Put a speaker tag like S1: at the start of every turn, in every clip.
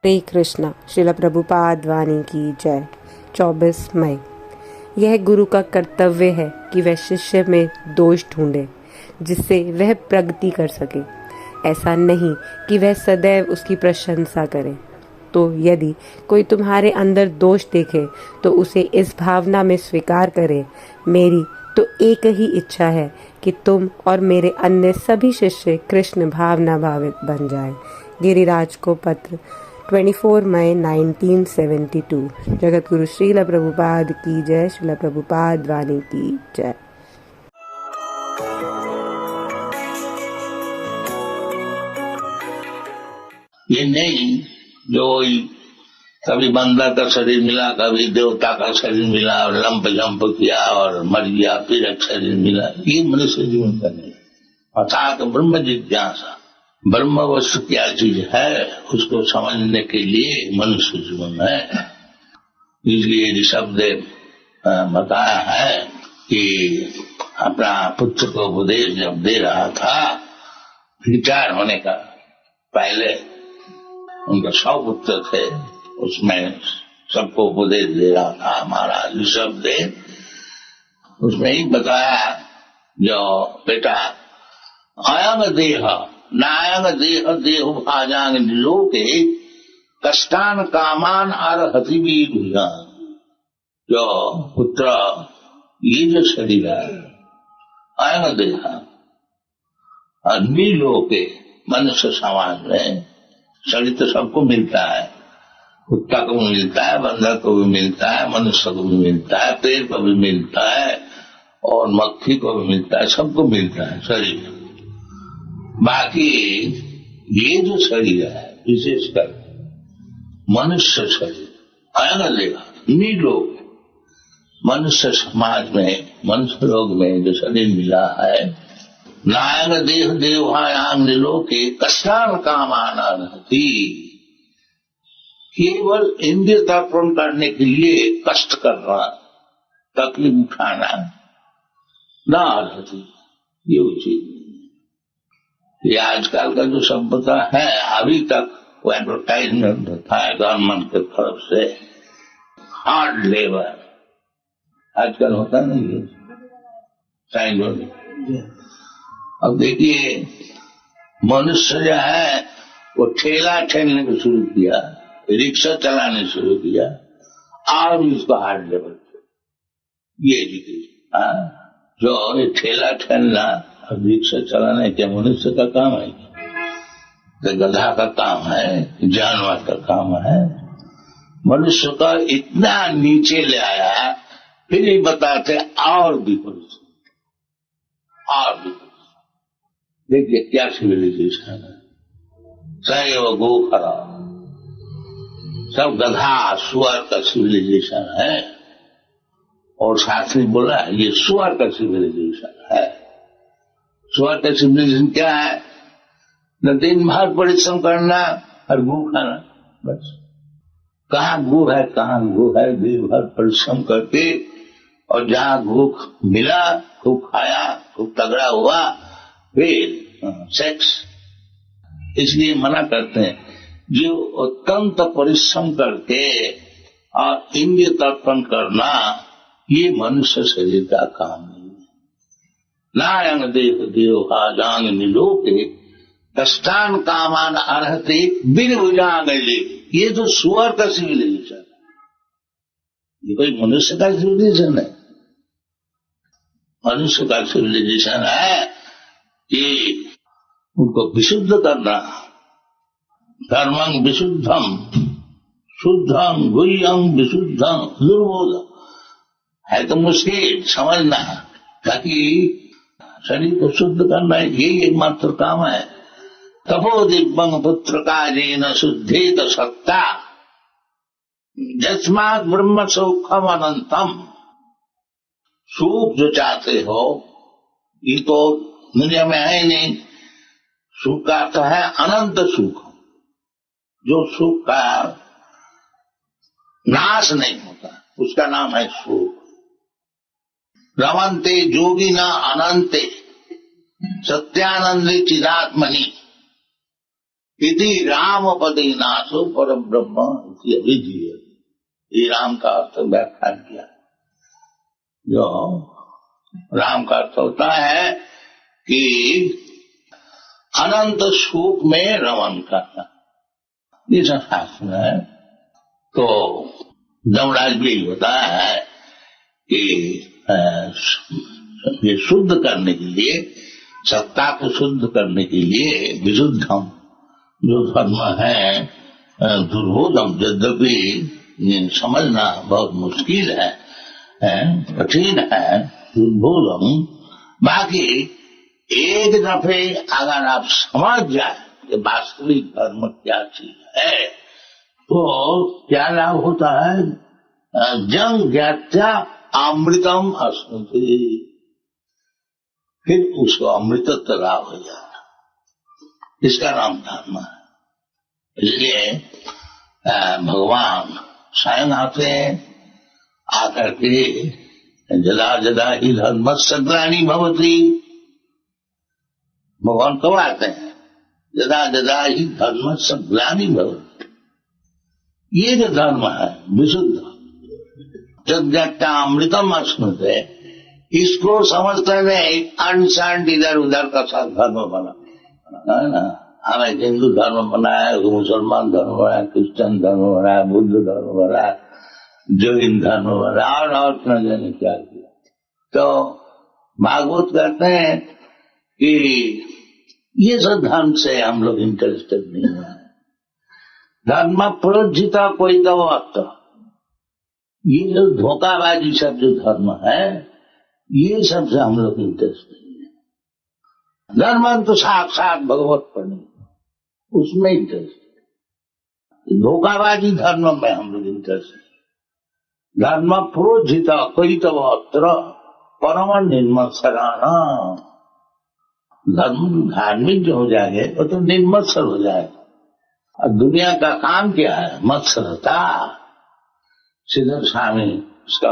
S1: हरे कृष्णा। श्रील प्रभुपाद वाणी की जय। 24 मई। यह गुरु का कर्तव्य है कि वह शिष्य में दोष ढूंढे जिससे वह प्रगति कर सके। ऐसा नहीं कि वह सदैव उसकी प्रशंसा करे। तो यदि कोई तुम्हारे अंदर दोष देखे तो उसे इस भावना में स्वीकार करे, मेरी तो एक ही इच्छा है कि तुम और मेरे अन्य सभी शिष्य कृष्ण भावना भावित बन जाएं। गिरिराज को पत्र 24 मई 1972। जगत गुरु श्रील प्रभुपाद की जय। श्रील प्रभुपाद वाणी की जय।
S2: ये नहीं जो कभी बंदर का शरीर मिला, कभी देवता का शरीर मिला और लंप जंप किया और मर गया, फिर एक शरीर मिला, ये मनुष्य जीवन का नहीं। अर्थात ब्रह्म जिज्ञासा, ब्रह्म वस्तु क्या चीज है उसको समझने के लिए मनुष्य जीवन है। इसलिए ऋषभदेव बताया है कि अपना पुत्र को उपदेश जब दे रहा था, रिटायर होने का पहले उनका 100 पुत्र थे, उसमें सबको उपदेश दे रहा था महाराज ऋषभदेव। उसमें ही बताया, जो बेटा आयंग देह नायंग देह देह भाजांग लोके कष्टान कामान अर्हति वीरुजान। जो पुत्र, ये जो शरीर है आयंग देह, लोके मनुष्य समाज में शरीर तो सबको मिलता है, कुत्ता को भी मिलता है, बंदर को भी मिलता है, मनुष्य को भी मिलता है, पेड़ को भी मिलता है और मक्खी को भी मिलता है, सबको मिलता है शरीर। बाकी ये जो शरीर है विशेषकर मनुष्य शरीर आयंग देह लोग, मनुष्य समाज में, मनुष्य लोग में जो शरीर मिला है, नायंग देह देवायांग लोके कष्टान कामान अर्हति, केवल इंद्रिय तर्पण करने के लिए कष्ट करना, तकलीफ उठाना ना अर्हति, ये उचित नहीं। ये आजकल का जो सभ्यता है, अभी तक वो एडवर्टाइजमेंट होता है गवर्नमेंट की तरफ से, हार्ड लेबर आजकल होता नहीं है साइन बोर्ड। अब देखिए मनुष्य जो है वो ठेला ठेलने को शुरू किया, रिक्शा चलाने शुरू किया, और उसको हार्ड लेबर ये जो ये ठेला ठेलना और रिक्शा चलाना क्या मनुष्य का काम है? तो गधा का काम है, जानवर का काम है। मनुष्य का इतना नीचे ले आया, फिर ये बताते और भी परिश्रम, और भी परिश्रम। देखिए क्या सिविलाइजेशन है, सैव गोखरा, सब गधा सुअर का सिविलाइजेशन है। और शास्त्री बोला ये सुअर का सिविलाइजेशन है। सुअर का सिविलाइजेशन क्या है? न दिन भर परिश्रम करना और गू खाना, बस। कहाँ गू है, कहाँ गू है, दिन भर परिश्रम करके, और जहाँ भूख मिला खूब खाया, खूब तगड़ा हुआ, फिर सेक्स। इसलिए मना करते हैं जो अत्यंत परिश्रम करके और इंद्रिय तर्पण करना, ये मनुष्य शरीर का काम नहीं है। नायंग देह देवाजांग निलोके कष्टान कामान अर्हति बिरभुजांग ले। ये तो सुअर का सिविलाइजेशन है, ये कोई मनुष्य का सिविलाइजेशन है? मनुष्य का सिविलाइजेशन है कि उनको विशुद्ध करना, धर्मं विशुद्धम शुद्धम गुह्यं विशुद्धम दुर्बोध है। तो मुश्किल समझना, ताकि शरीर को शुद्ध करना यही एकमात्र काम है। तपो दिव्यं पुत्र काजेन शुद्धेत सत्ता जस्मात् ब्रह्म सुखम अनंतम। सुख जो चाहते हो ये तो दुनिया में है ही नहीं। सुख का अर्थ है अनंत सुख, जो सुख का नाश नहीं होता उसका नाम है सुख। रमन्ते जोगिना अनंते सत्यानंदे चिदात्मनि। इति रामपदे नाशो पर ब्रह्म अभिधीय। ये राम का अर्थ व्याख्या किया। जो राम का अर्थ होता है कि अनंत सुख में रमन करना। ये शास्त्र है। तो जमराज भी होता है कि ये शुद्ध करने के लिए, सत्ता को शुद्ध करने के लिए विशुद्धम जो धर्म है, दुर्बोधम, यद्यपि समझना बहुत मुश्किल है, कठिन है, दुर्बोधम। बाकी एक दफे अगर आप समझ जाए कि वास्तविक धर्म क्या चीज है, तो क्या लाभ होता है? जंग ज्ञात्या अमृतम अस्मृति, फिर उसको अमृतत्व लाभ हो जाता। इसका नाम धर्म है। इसलिए भगवान स्वयं आते हैं, आकर के जदा जदा ही धर्म सग्लानि भवति। भगवान कब आते हैं? जदा जदा ही धर्म सग्लानि भवति। ये जो धर्म है विशुद्ध, जगज्ञाता अमृतम अस्मृते, इसको समझते नहीं अनसंड इधर उधर का सब धर्म बना है ना। हमें हिंदू धर्म बनाया, मुसलमान धर्म बनाया, क्रिश्चियन धर्म बनाया, बुद्ध धर्म बनाया, जैन धर्म बनाया, और न जाने क्या किया। तो भागवत कहते हैं कि ये सब धर्म से हम लोग इंटरेस्टेड नहीं है। धर्म प्रोज्जिता कोई तो वक्त, ये जो धोखाबाजी सब जो धर्म है, ये सब से हम लोग इंटरेस्ट नहीं है। धर्म तो साक्षात भगवत पर नहीं, उसमें इंटरेस्ट। धोखाबाजी धर्म में हम लोग इंटरेस्ट नहीं। धर्म प्रोज्जिता कोई तो अत्र परम निर्मत्सराना। धर्म धार्मिक जो हो जाएंगे वो तो निर्मत्सर हो जाएगा। और दुनिया का काम क्या है? मत्सरता। श्रीधर स्वामी उसका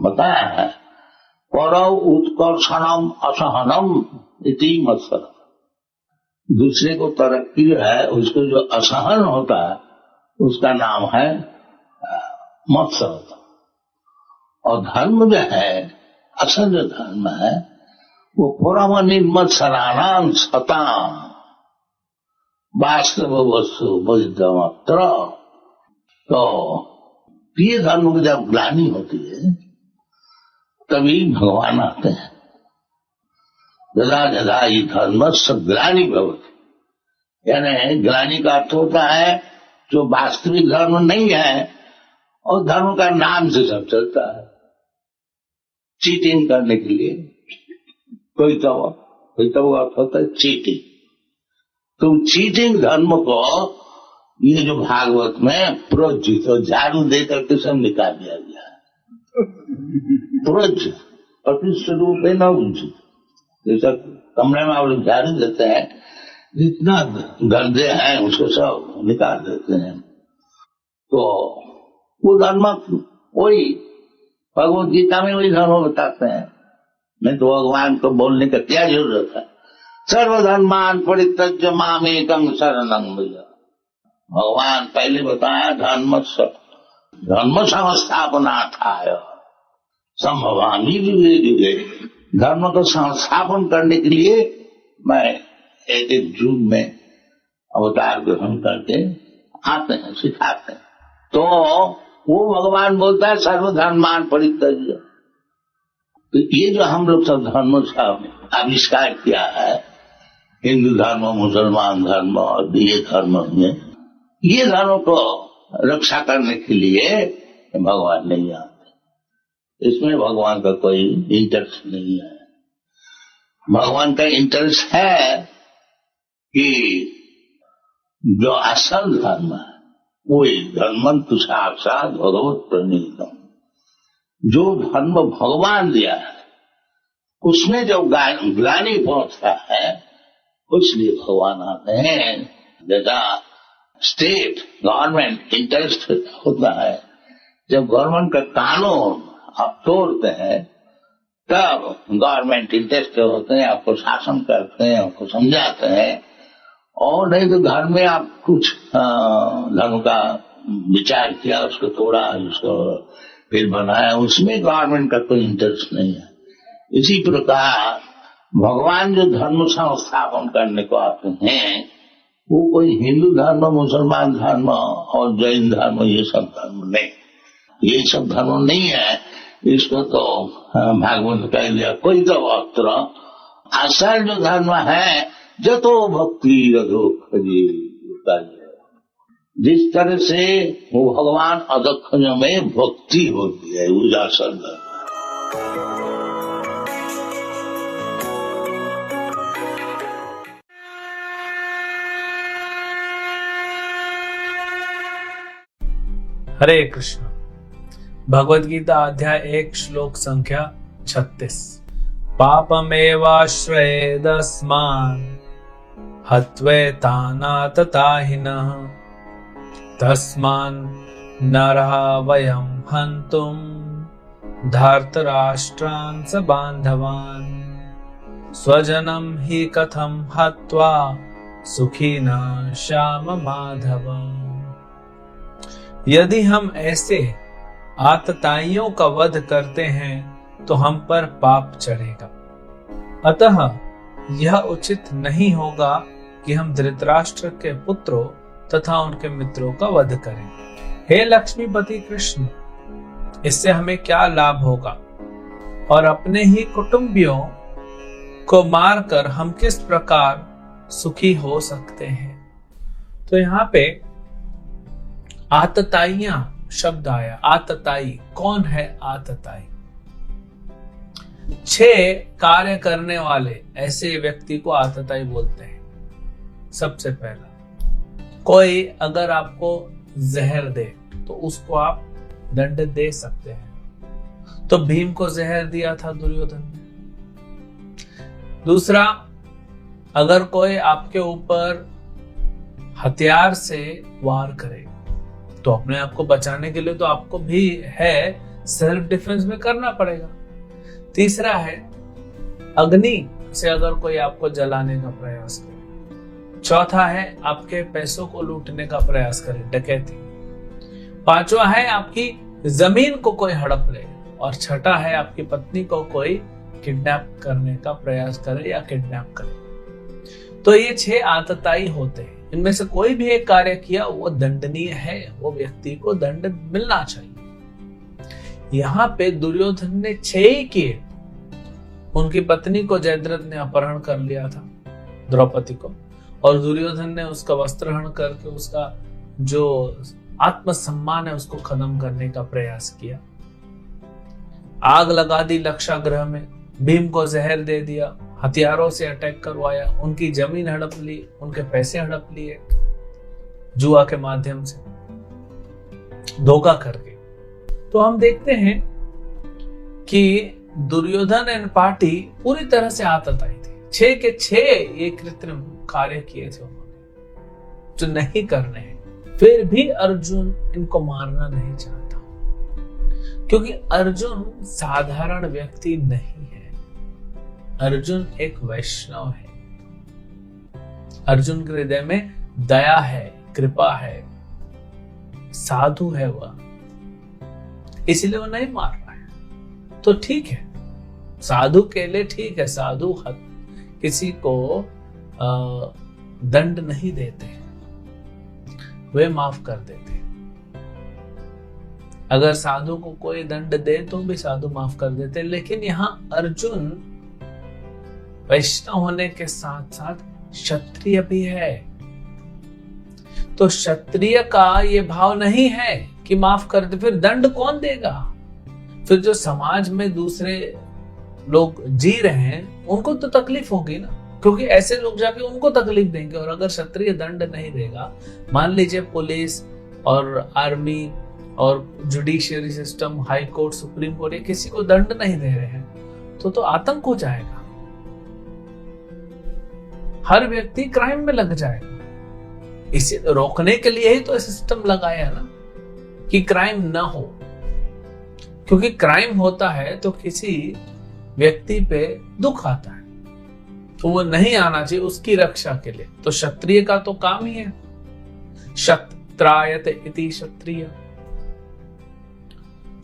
S2: बताया है, परौ उत्कर्षणम असहनम इति मत्सर। दूसरे को तरक्की जो है, उसको जो असहन होता है, उसका नाम है मत्सरता। और धर्म जो है, असल जो धर्म है, वो परम निर्मत्सराणाम सता वास्तव वस्तु बुद्धमात्र। तो ये धर्म की जब ग्लानि होती है, तभी भगवान आते हैं। जदा जदा ही धर्म ग्लानि भवति, यानी ग्लानि का अर्थ होता है जो वास्तविक धर्म नहीं है और धर्म का नाम से सब चलता है, चीटिंग करने के लिए। कोई तो अर्थ होता है चीटिंग। तो चीटिंग धर्म को ये जो भागवत में प्रोज्जित, तो झाड़ू दे करके सब निकाल दिया गया है। प्रोज्जित स्वरूप है न उचित। जैसा कमरे में आप लोग झाड़ू देते हैं, जितना गंदे हैं उसको सब निकाल देते हैं। तो वो धर्म वही भगवत गीता में वही धर्म बताते हैं। नहीं तो भगवान को बोलने का क्या जरूरत है? सर्वधर्मान परित्यज्य मामेकं शरणं व्रज। भगवान पहले बताया धर्म संस्थापनार्थाय संभवामि युगे युगे। धर्म को संस्थापन करने के लिए मैं एक एक युग में अवतार ग्रहण करके आते हैं, सिखाते हैं। तो वो भगवान बोलता है सर्वधर्मान परित्यज्य। तो ये जो हम लोग सब धर्म का आविष्कार किया है, हिंदू धर्म, मुसलमान धर्म और ये धर्म में, ये धर्म को रक्षा करने के लिए भगवान नहीं आते। इसमें भगवान का कोई इंटरेस्ट नहीं है। भगवान का इंटरेस्ट है कि जो असल धर्म है वही धर्मंतु साक्षात भगवत प्रणीतम। जो धर्म भगवान दिया है उसमें जब ग्लानि पहुंचता है, इसलिए भगवान आते हैं। जैसा स्टेट गवर्नमेंट इंटरेस्ट होता है, जब गवर्नमेंट का कानून आप तोड़ते हैं, तब गवर्नमेंट इंटरेस्ट होते हैं, आपको शासन करते हैं, आपको समझाते हैं और नहीं तो घर में आप कुछ धर्म का विचार किया, उसको तोड़ा, उसको फिर बनाया, उसमें गवर्नमेंट का कोई इंटरेस्ट नहीं है। इसी प्रकार भगवान जो धर्म संस्थापन करने को आते हैं, वो कोई हिंदू धर्म, मुसलमान धर्म और जैन धर्म, ये सब धर्म नहीं, ये सब धर्म नहीं है। इसको तो भागवत कह दिया कोई तो वस्त्र। असल जो धर्म है, जतो भक्ति रधो खजे, जिस तरह से वो भगवान अदक्ष में भक्ति होती है, वो असल धर्म।
S3: हरे कृष्ण। भगवद गीता अध्याय 1 श्लोक संख्या 36। पापमेवाश्रयेदस्मान् हत्वेतानातताहिनः तस्मान् नरः वयं हन्तुं धार्तराष्ट्रान् स बान्धवान् स्वजनं हि कथं हत्वा सुखिनः श्याम माधव। यदि हम ऐसे आतताइयों का वध करते हैं तो हम पर पाप चढ़ेगा। अतः यह उचित नहीं होगा कि हम धृतराष्ट्र के पुत्रों तथा उनके मित्रों का वध करें। हे लक्ष्मीपति कृष्ण, इससे हमें क्या लाभ होगा और अपने ही कुटुंबियों को मारकर हम किस प्रकार सुखी हो सकते हैं। तो यहाँ पे आतताइयां शब्द आया। आतताई कौन है? आतताई 6 कार्य करने वाले ऐसे व्यक्ति को आतताई बोलते हैं। सबसे पहला, कोई अगर आपको जहर दे तो उसको आप दंड दे सकते हैं। तो भीम को जहर दिया था दुर्योधन ने। दूसरा, अगर कोई आपके ऊपर हथियार से वार करे तो अपने आप को बचाने के लिए तो आपको भी है सेल्फ डिफेंस में करना पड़ेगा। तीसरा है, अग्नि से अगर कोई आपको जलाने का प्रयास करे। चौथा है, आपके पैसों को लूटने का प्रयास करे, डकैती। पांचवा है, आपकी जमीन को कोई हड़प ले। और छठा है, आपकी पत्नी को कोई किडनैप करने का प्रयास करे या किडनैप करे। तो ये 6 आतताई होते हैं। इनमें से कोई भी एक कार्य किया वो दंडनीय है, वो व्यक्ति को दंड मिलना चाहिए। यहाँ पे दुर्योधन ने 6 ही किए। उनकी पत्नी को जयद्रथ ने अपहरण कर लिया था, द्रौपदी को, और दुर्योधन ने उसका वस्त्रहरण करके उसका जो आत्मसम्मान है उसको खत्म करने का प्रयास किया। आग लगा दी लक्षागृह में, भीम को जहर दे दिया, हथियारों से अटैक करवाया, उनकी जमीन हड़प ली, उनके पैसे हड़प लिए जुआ के माध्यम से, धोखा करके। तो हम देखते हैं कि दुर्योधन एंड पार्टी पूरी तरह से आतताई थी। 6 के 6 ये कृत्रिम कार्य किए थे उन्होंने जो नहीं करने हैं। फिर भी अर्जुन इनको मारना नहीं चाहता, क्योंकि अर्जुन साधारण व्यक्ति नहीं है। अर्जुन एक वैष्णव है। अर्जुन के हृदय में दया है, कृपा है, साधु है वह, इसलिए वो नहीं मार रहा है। तो ठीक है, साधु के लिए ठीक है। साधु किसी को दंड नहीं देते, वे माफ कर देते। अगर साधु को कोई दंड दे तो भी साधु माफ कर देते। लेकिन यहाँ अर्जुन वैष्णव होने के साथ साथ क्षत्रिय भी है। तो क्षत्रिय का ये भाव नहीं है कि माफ कर दे, फिर दंड कौन देगा? फिर जो समाज में दूसरे लोग जी रहे हैं उनको तो तकलीफ होगी ना, क्योंकि ऐसे लोग जाके उनको तकलीफ देंगे। और अगर क्षत्रिय दंड नहीं देगा, मान लीजिए पुलिस और आर्मी और judiciary system, high court, supreme court, ये किसी को दंड नहीं दे रहे हैं तो आतंक हो जाएगा। हर व्यक्ति क्राइम में लग जाएगा। इसे रोकने के लिए ही तो सिस्टम लगाया ना कि क्राइम ना हो, क्योंकि क्राइम होता है तो किसी व्यक्ति पे दुख आता है। तो वो नहीं आना चाहिए उसकी रक्षा के लिए। तो क्षत्रिय का तो काम ही है, क्षत्रायते इति क्षत्रिय,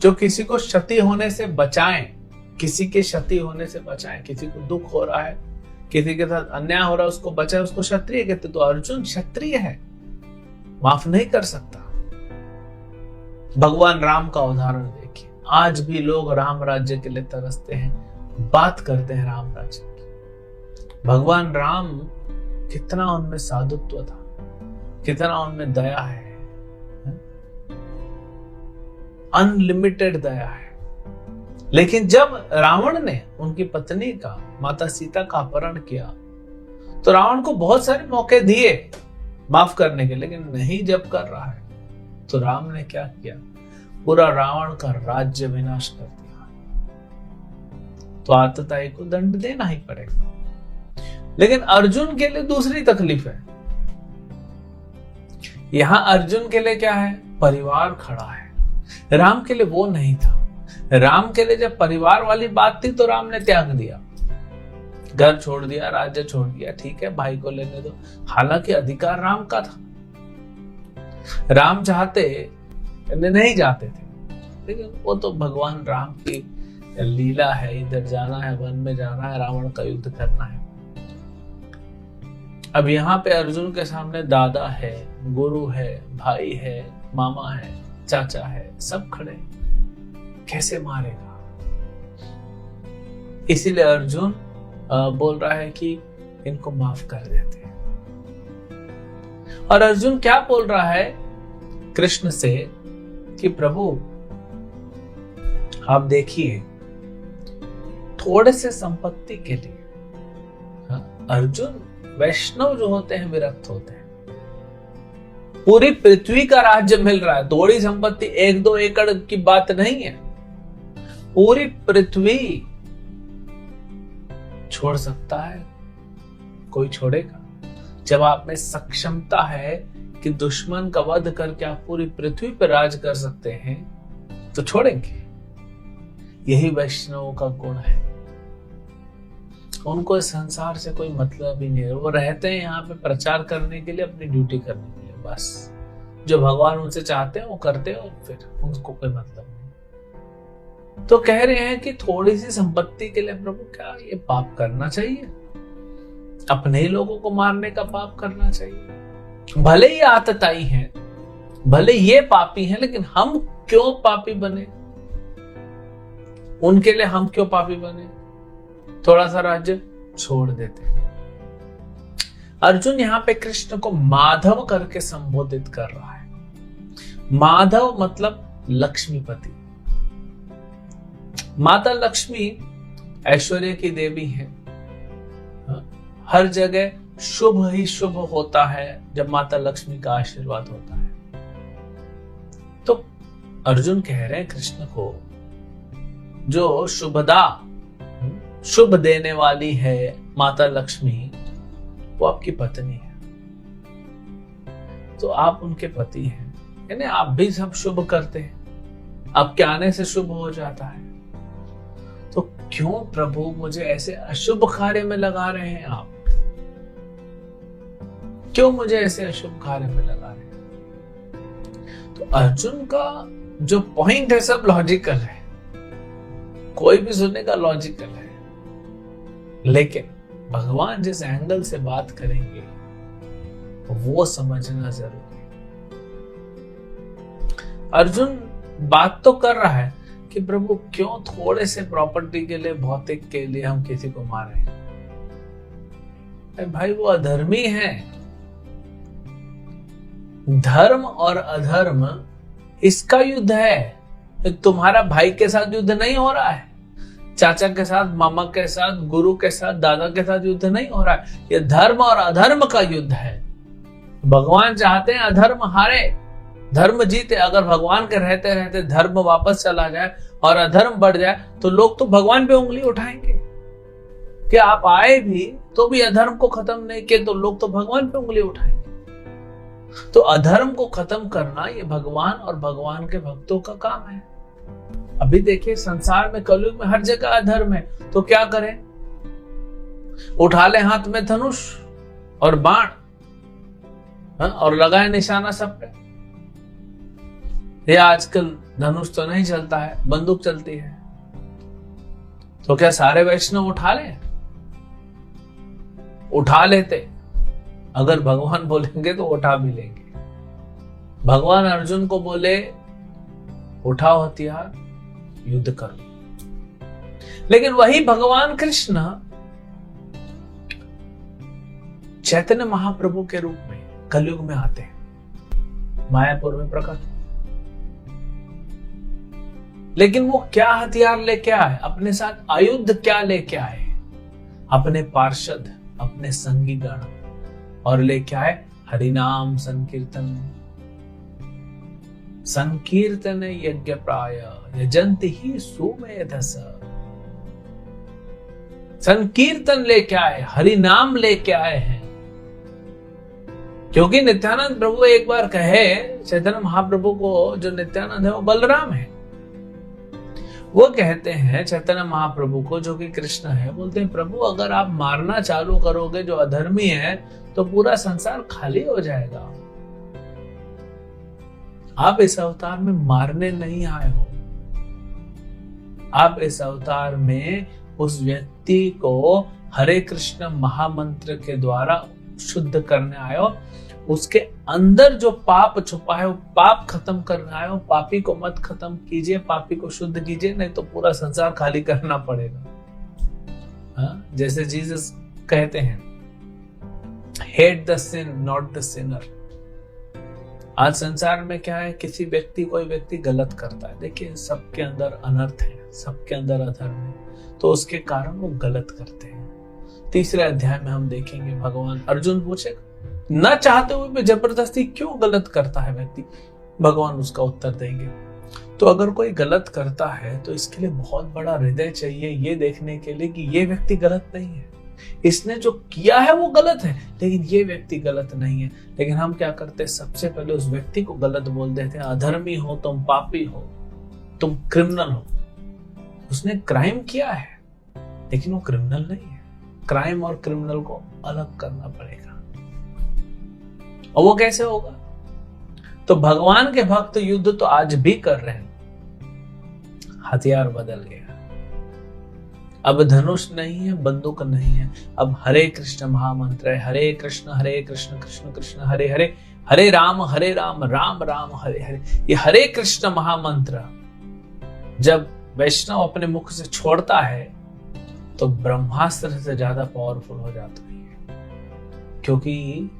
S3: जो किसी को क्षति होने से बचाएं, किसी के क्षति होने से बचाएं, किसी को दुख हो रहा है, किसी के साथ अन्याय हो रहा है, उसको बचाए, उसको क्षत्रिय कहते। तो अर्जुन क्षत्रिय है, माफ नहीं कर सकता। भगवान राम का उदाहरण देखिए, आज भी लोग राम राज्य के लिए तरसते हैं, बात करते हैं राम राज्य की। भगवान राम, कितना उनमें साधुत्व था, कितना उनमें दया है, अनलिमिटेड दया है। लेकिन जब रावण ने उनकी पत्नी का, माता सीता का अपहरण किया, तो रावण को बहुत सारे मौके दिए माफ करने के, लेकिन नहीं जब कर रहा है तो राम ने क्या किया, पूरा रावण का राज्य विनाश कर दिया। तो आतताई को दंड देना ही पड़ेगा। लेकिन अर्जुन के लिए दूसरी तकलीफ है। यहां अर्जुन के लिए क्या है, परिवार खड़ा है। राम के लिए वो नहीं था। राम के लिए जब परिवार वाली बात थी तो राम ने त्याग दिया, घर छोड़ दिया, राज्य छोड़ दिया। ठीक है, भाई को लेने दो। हालांकि अधिकार राम का था, राम चाहते नहीं जाते थे, लेकिन वो तो भगवान राम की लीला है। इधर जाना है, वन में जाना है, रावण का युद्ध करना है। अब यहाँ पे अर्जुन के सामने दादा है, गुरु है, भाई है, मामा है, चाचा है, सब खड़े, कैसे मारेगा? इसीलिए अर्जुन बोल रहा है कि इनको माफ कर देते हैं। और अर्जुन क्या बोल रहा है कृष्ण से कि प्रभु आप देखिए, थोड़े से संपत्ति के लिए अर्जुन, वैष्णव जो होते हैं विरक्त होते हैं। पूरी पृथ्वी का राज्य मिल रहा है, थोड़ी संपत्ति 1-2 एकड़ की बात नहीं है, पूरी पृथ्वी छोड़ सकता है कोई? छोड़ेगा? जब आप में सक्षमता है कि दुश्मन का वध करके आप पूरी पृथ्वी पर राज कर सकते हैं, तो छोड़ेंगे? यही वैष्णवों का गुण है। उनको इस संसार से कोई मतलब ही नहीं है। वो रहते हैं यहाँ पे प्रचार करने के लिए, अपनी ड्यूटी करने के लिए, बस जो भगवान उनसे चाहते हैं वो करते हैं, और फिर उनको कोई मतलब नहीं। तो कह रहे हैं कि थोड़ी सी संपत्ति के लिए प्रभु क्या ये पाप करना चाहिए? अपने ही लोगों को मारने का पाप करना चाहिए? भले ही आतताई हैं, भले ये पापी हैं, लेकिन हम क्यों पापी बने? उनके लिए हम क्यों पापी बने? थोड़ा सा राज्य छोड़ देते हैं। अर्जुन यहाँ पे कृष्ण को माधव करके संबोधित कर रहा है। माधव मतलब लक्ष्मीपति। माता लक्ष्मी ऐश्वर्य की देवी है। हर जगह शुभ ही शुभ होता है जब माता लक्ष्मी का आशीर्वाद होता है। तो अर्जुन कह रहे हैं कृष्ण को, जो शुभदा, शुभ देने वाली है माता लक्ष्मी, वो आपकी पत्नी है। तो आप उनके पति हैं, यानी आप भी सब शुभ करते हैं, आपके आने से शुभ हो जाता है। तो क्यों प्रभु मुझे ऐसे अशुभ कार्य में लगा रहे हैं आप? क्यों मुझे ऐसे अशुभ कार्य में लगा रहे हैं? तो अर्जुन का जो पॉइंट है सब लॉजिकल है, कोई भी सुनेगा लॉजिकल है, लेकिन भगवान जिस एंगल से बात करेंगे वो समझना जरूरी है। अर्जुन बात तो कर रहा है कि प्रभु क्यों थोड़े से प्रॉपर्टी के लिए, भौतिक के लिए हम किसी को मारे? भाई वो अधर्मी है। धर्म और अधर्म इसका युद्ध है। तुम्हारा भाई के साथ युद्ध नहीं हो रहा है, चाचा के साथ, मामा के साथ, गुरु के साथ, दादा के साथ युद्ध नहीं हो रहा है। ये धर्म और अधर्म का युद्ध है। भगवान चाहते हैं अधर्म हारे, धर्म जीते। अगर भगवान के रहते रहते धर्म वापस चला जाए और अधर्म बढ़ जाए तो लोग तो भगवान पे उंगली उठाएंगे कि आप आए भी तो भी अधर्म को खत्म नहीं किए, तो लोग तो भगवान पे उंगली उठाएंगे। तो अधर्म को खत्म करना ये भगवान और भगवान के भक्तों का काम है। अभी देखिए संसार में, कलयुग में हर जगह अधर्म है, तो क्या करें? उठा ले हाथ में धनुष और बाण, और लगाए निशाना सब पे। ये आजकल धनुष तो नहीं चलता है, बंदूक चलती है। तो क्या सारे वैष्णव उठा लेते? अगर भगवान बोलेंगे तो उठा भी लेंगे। भगवान अर्जुन को बोले उठाओ हथियार, युद्ध करो। लेकिन वही भगवान कृष्ण चैतन्य महाप्रभु के रूप में कलयुग में आते हैं, मायापुर में प्रकट। लेकिन वो क्या हथियार लेके आए? अपने साथ आयुध क्या लेके आए? अपने पार्षद, अपने संगी गण, और लेके आए हरिनाम संकीर्तन। संकीर्तन यज्ञ प्राय यजंति ही सुमेधस। संकीर्तन लेके आए, हरिनाम लेके आए हैं। क्योंकि नित्यानंद प्रभु एक बार कहे चैतन्य महाप्रभु को, जो नित्यानंद है वो बलराम है, वो कहते हैं चैतन्य महाप्रभु को, जो कि कृष्ण है, बोलते हैं प्रभु अगर आप मारना चालू करोगे जो अधर्मी है तो पूरा संसार खाली हो जाएगा। आप इस अवतार में मारने नहीं आए हो, आप इस अवतार में उस व्यक्ति को हरे कृष्ण महामंत्र के द्वारा शुद्ध करने आए हो। उसके अंदर जो पाप छुपा है वो पाप खत्म करने आए हो। पापी को मत खत्म कीजिए, पापी को शुद्ध कीजिए, नहीं तो पूरा संसार खाली करना पड़ेगा। जैसे जीसस कहते हैं, hate the sin not the sinner. आज संसार में क्या है, कोई व्यक्ति गलत करता है, देखिए सबके अंदर अनर्थ है, सबके अंदर अधर्म है, तो उसके कारण वो गलत करते हैं। तीसरे अध्याय में हम देखेंगे, भगवान अर्जुन पूछेगा न चाहते हुए भी जबरदस्ती क्यों गलत करता है व्यक्ति, भगवान उसका उत्तर देंगे। तो अगर कोई गलत करता है तो इसके लिए बहुत बड़ा हृदय चाहिए, ये देखने के लिए कि ये व्यक्ति गलत नहीं है, इसने जो किया है वो गलत है, लेकिन ये व्यक्ति गलत नहीं है। लेकिन हम क्या करते हैं, सबसे पहले उस व्यक्ति को गलत बोल देते हैं। अधर्मी हो तुम, पापी हो तुम, क्रिमिनल हो। उसने क्राइम किया है लेकिन वो क्रिमिनल नहीं है। क्राइम और क्रिमिनल को अलग करना पड़ेगा। और वो कैसे होगा? तो भगवान के भक्त युद्ध तो आज भी कर रहे हैं, हथियार बदल गया। अब धनुष नहीं है, बंदूक नहीं है, अब हरे कृष्ण महामंत्र है। हरे कृष्ण कृष्ण कृष्ण हरे हरे, हरे राम राम राम हरे हरे। ये हरे कृष्ण महामंत्र जब वैष्णव अपने मुख से छोड़ता है तो ब्रह्मास्त्र से ज्यादा पावरफुल हो जाता है, क्योंकि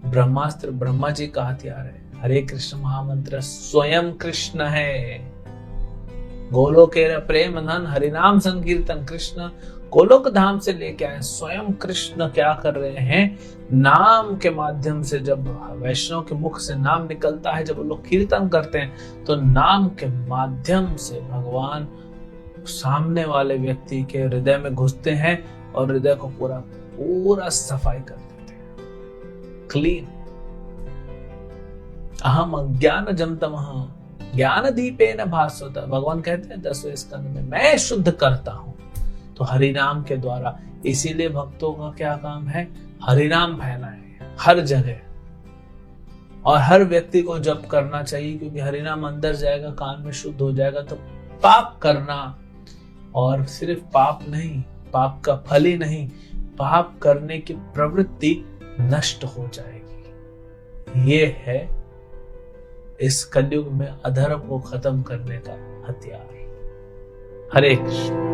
S3: ब्रह्मास्त्र ब्रह्मा जी का हथियार है। हरे कृष्ण महामंत्र स्वयं कृष्ण है। गोलोकेर प्रेम धन हरिनाम संकीर्तन, कृष्ण गोलोक धाम से लेके आए। स्वयं कृष्ण क्या कर रहे हैं, नाम के माध्यम से, जब वैष्णव के मुख से नाम निकलता है, जब वो लोग कीर्तन करते हैं तो नाम के माध्यम से भगवान सामने वाले व्यक्ति के हृदय में घुसते हैं और हृदय को पूरा सफाई कर देते हैं, क्लीन। अहम अज्ञानजं तमः ज्ञान दीपेन भास्वत। भगवान कहते हैं 10वें स्कंद में, मैं शुद्ध करता हूं। तो हरिनाम के द्वारा, इसीलिए भक्तों का क्या काम है, हरिनाम फैलाएं हर जगह, और हर व्यक्ति को जप करना चाहिए, क्योंकि हरिनाम अंदर जाएगा, कान में शुद्ध हो जाएगा तो पाप करना, और सिर्फ पाप नहीं, पाप का फल ही नहीं, पाप करने की प्रवृत्ति नष्ट हो जाएगी। ये है इस कलयुग में अधर्म को खत्म करने का हथियार। हरे कृष्ण।